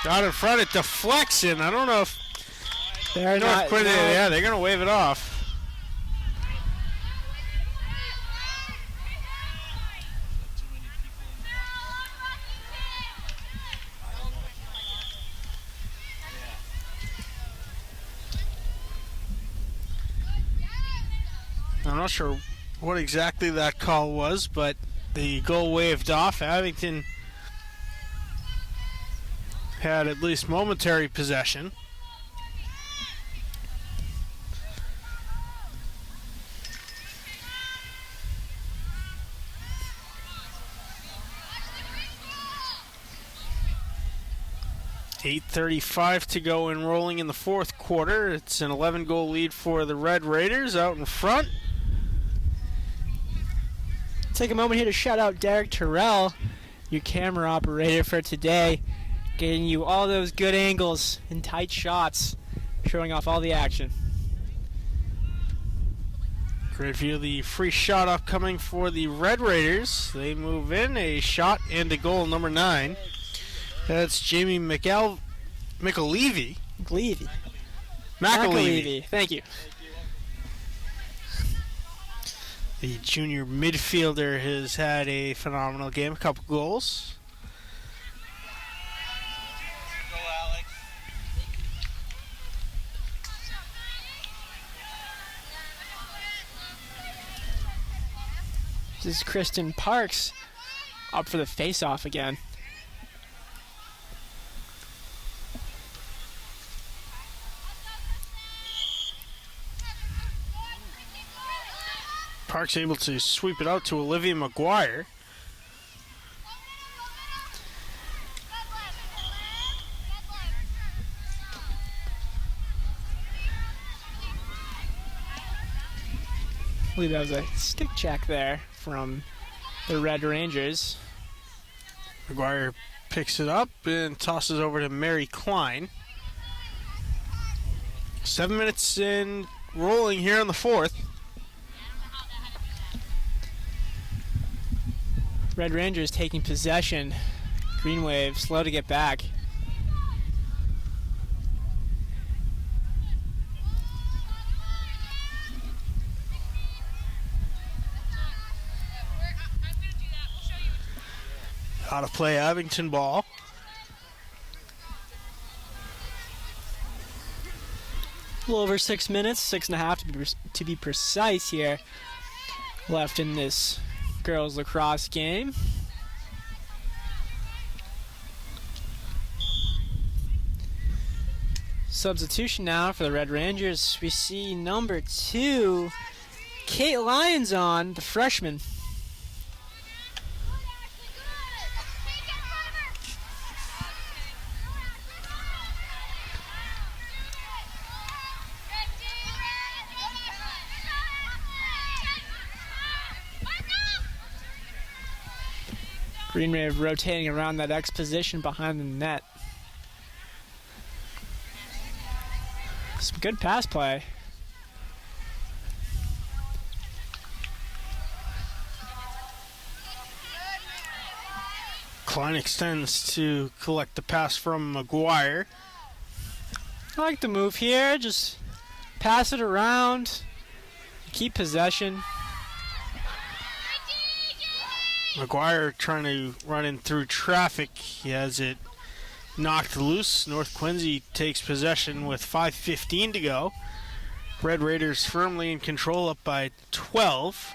Out in front, it deflects in. I don't know if They're North not. Quincy, yeah, they're going to wave it off. I'm not sure what exactly that call was, but the goal waved off. Abington had at least momentary possession. 8:35 to go and rolling in the fourth quarter. It's an 11-goal lead for the Red Raiders out in front. Take a moment here to shout out Derek Terrell, your camera operator for today, getting you all those good angles and tight shots, showing off all the action. Great view of the free shot upcoming for the Red Raiders. They move in, a shot and a goal, number 9. That's Jamie McAlevey. McAlevey. Thank you. The junior midfielder has had a phenomenal game, a couple goals. This is Kristen Parks up for the face-off again. Parks able to sweep it out to Olivia McGuire. I believe that was a stick check there from the Red Rangers. McGuire picks it up and tosses over to Mary Klein. 7 minutes in rolling here in the fourth. Red Rangers taking possession. Green Wave slow to get back. Out of play, Abington ball. A little over 6 minutes, 6.5 to be precise here, left in this girls lacrosse game. Substitution now for the Red Rangers. We see number 2, Kate Lyons on, the freshman. Green Wave rotating around that X position behind the net. Some good pass play. Klein extends to collect the pass from McGuire. I like the move here. Just pass it around. Keep possession. McGuire trying to run in through traffic. He has it knocked loose. North Quincy takes possession with 5:15 to go. Red Raiders firmly in control, up by 12.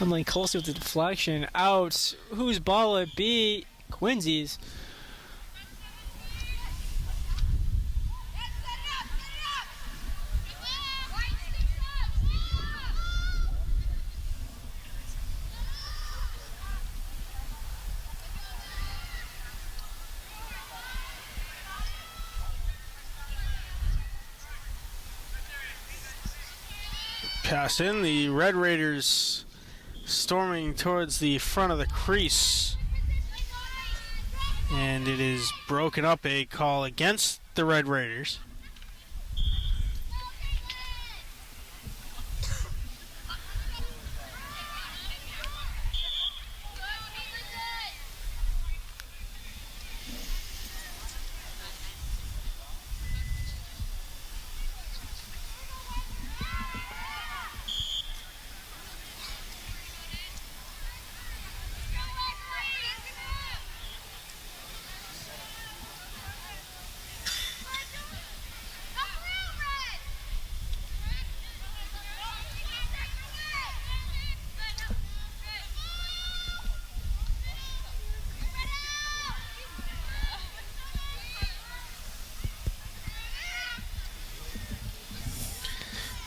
Emily Colsey with the deflection. Out. Whose ball will it be? Quincy's. Pass in, the Red Raiders storming towards the front of the crease. And it is broken up, a call against the Red Raiders.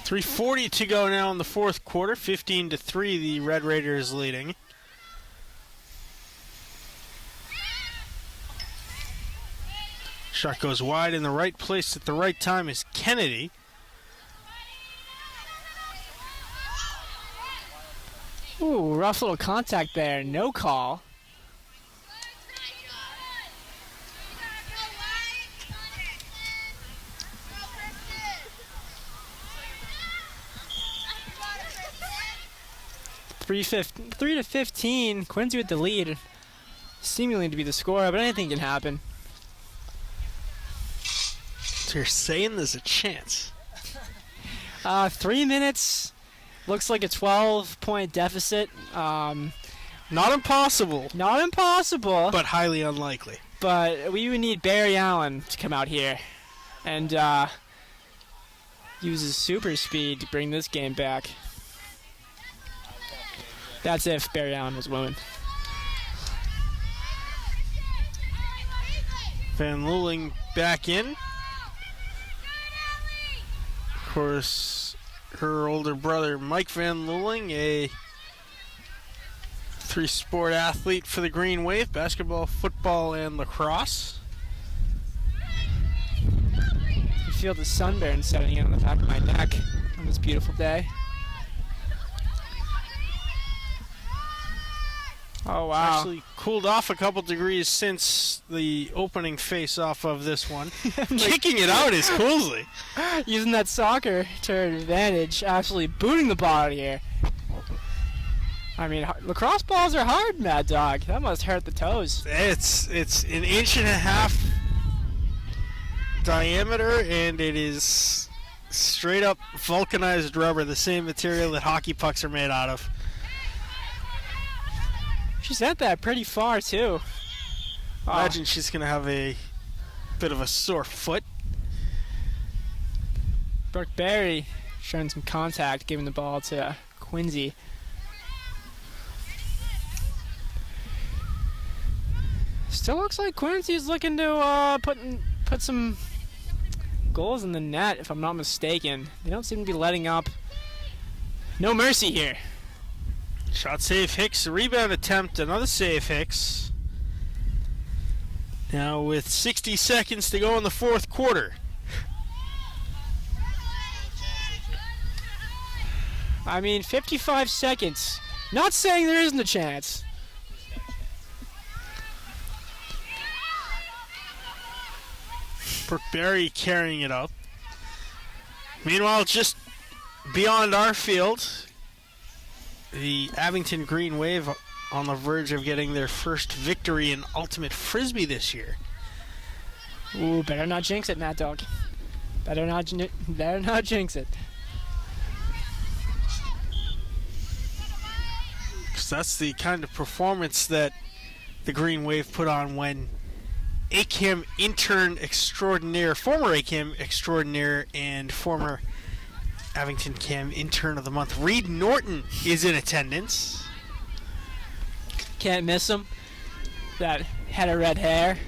.340 to go now in the fourth quarter. 15-3, the Red Raiders leading. Shot goes wide in the right place at the right time is Kennedy. Ooh, rough little contact there. No call. Three to 15. Quincy with the lead, seemingly to be the scorer, but anything can happen. So you're saying there's a chance? 3 minutes. Looks like a 12-point deficit. Not impossible, Not impossible, but highly unlikely. but we would need Barry Allen to come out here and use his super speed to bring this game back. That's if Barry Allen was willing. Van Luling back in. Of course, her older brother Mike Van Luling, a three-sport athlete for the Green Wave, basketball, football, and lacrosse. You feel the sunburn setting in on the back of my neck on this beautiful day. Oh, wow. Actually cooled off a couple degrees since the opening face-off of this one. Kicking it out is Coolsley. Using that soccer to her advantage, absolutely booting the ball out of here. I mean, lacrosse balls are hard, Mad Dog. That must hurt the toes. It's an inch and a half diameter, and it is straight up vulcanized rubber, the same material that hockey pucks are made out of. She sent that pretty far, too. Imagine she's going to have a bit of a sore foot. Brooke Berry showing some contact, giving the ball to Quincy. Still looks like Quincy's looking to put some goals in the net, if I'm not mistaken. They don't seem to be letting up. No mercy here. Shot save Hicks, rebound attempt, another save Hicks. Now with 60 seconds to go in the fourth quarter. I mean, 55 seconds. Not saying there isn't a chance. Brooke Berry carrying it up. Meanwhile, just beyond our field, the Abington Green Wave on the verge of getting their first victory in Ultimate Frisbee this year. Ooh, better not jinx it, Mad Dog. Better not jinx it. 'Cause that's the kind of performance that the Green Wave put on when ACAM intern extraordinaire, former ACAM extraordinaire, and former Abington Cam intern of the month, Reed Norton, is in attendance. Can't miss him. That head of red hair.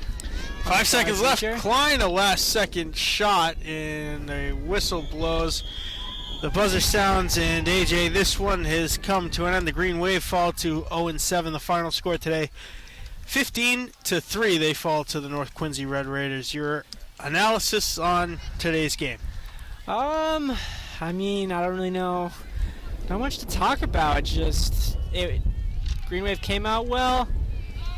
5 seconds left. Feature. Klein, a last-second shot, and a whistle blows. The buzzer sounds, and AJ, this one has come to an end. The Green Wave fall to 0-7. The final score today, 15-3. They fall to the North Quincy Red Raiders. Your analysis on today's game? I mean, I don't really know. Not much to talk about. Green Wave came out well.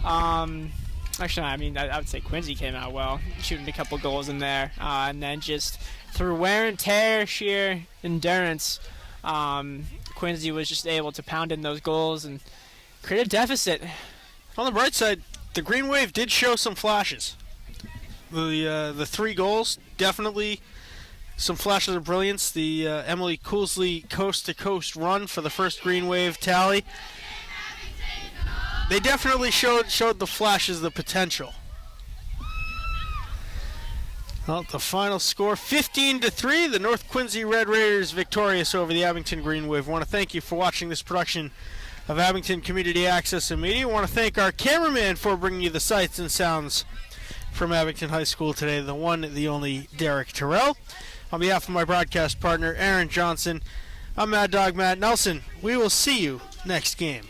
Actually, I mean, I would say Quincy came out well, shooting a couple goals in there, and then just through wear and tear, sheer endurance, Quincy was just able to pound in those goals and create a deficit. On the bright side, the Green Wave did show some flashes. The 3 goals, definitely some flashes of brilliance. The Emily Coolsley coast-to-coast run for the first Green Wave tally. They definitely showed the flashes, the potential. Well, the final score, 15-3. The North Quincy Red Raiders victorious over the Abington Green Wave. I want to thank you for watching this production of Abington Community Access and Media. I want to thank our cameraman for bringing you the sights and sounds from Abington High School today, the one, the only Derek Terrell. On behalf of my broadcast partner, Aaron Johnson, I'm Mad Dog Matt Nelson. We will see you next game.